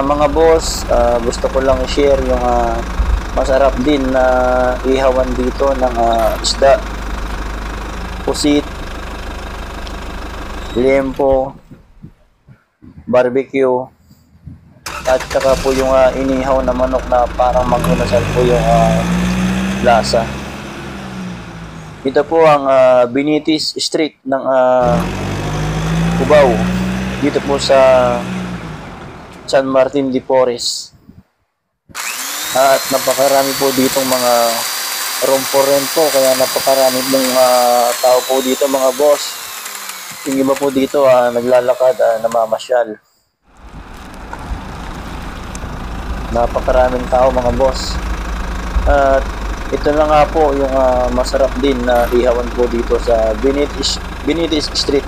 Mga boss, gusto ko lang i-share yung masarap din na ihawan dito ng isda, pusit, liempo, barbecue, at saka po yung inihaw na manok na parang mag-inasal po yung lasa. Ito po ang Binitis Street ng Cubao, dito po sa San Martin de Porres. At napakarami po ditong mga room for rent po, kaya napakarami ng tao po dito mga boss. Yung iba po dito naglalakad, namamasyal. Napakaraming tao mga boss. At ito na nga po yung masarap din na ihawan po dito sa Binitis Street.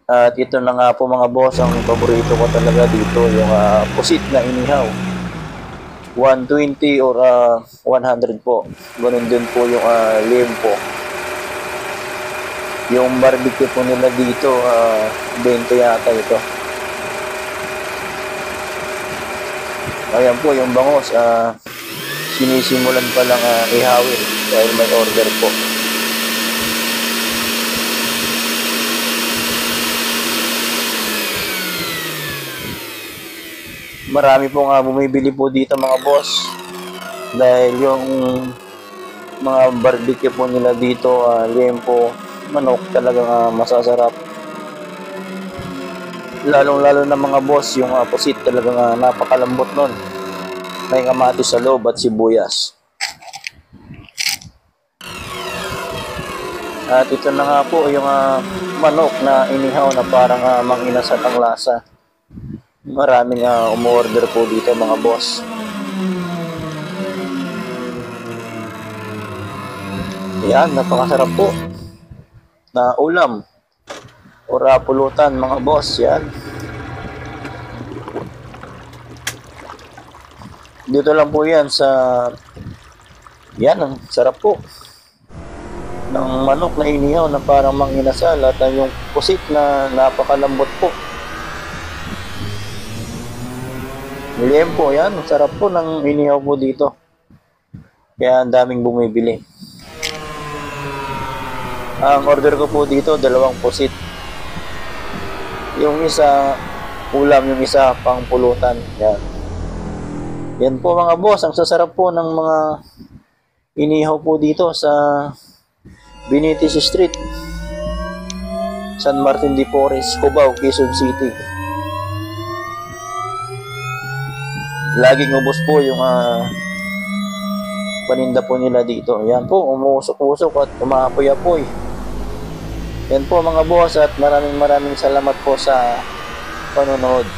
At ito na nga po mga boss, ang paborito ko talaga dito, yung pusit na inihaw. 120 or 100 po. Ganun din po yung liempo. Yung barbecue po nila dito, 20 yata ito. Ayan po yung bangos, sinisimulan pa lang ihawin dahil may order po. Marami po bumibili po dito mga boss dahil yung mga barbecue po nila dito, liempo, manok, talagang masasarap. Lalong-lalo na mga boss, yung pusit talagang napakalambot nun. May kamatis sa loob at sibuyas. At ito na nga po yung manok na inihaw na parang mang-inasal ang lasa. Maraming umorder po dito mga boss. Yan, napakasarap po na ulam o pulutan mga boss. Yan, dito lang po yan sa ang sarap po ng manok na inihaw na parang mang-inasal at yung pusit na napakalambot po. Liempo, yan, sarap po ng inihaw po dito. Kaya ang daming bumibili. Ang order ko po dito, 2 pusit. Yung isa ulam, yung isa pang pulutan. Yan. Yan po mga boss, ang sasarap po ng mga inihaw po dito sa Binitis Street, San Martin de Porres, Cubao, Quezon City. Laging ubos po yung paninda po nila dito. Yan po, umuusok-usok at umaapoy-apoy. Yan po mga boss, at maraming salamat po sa panonood.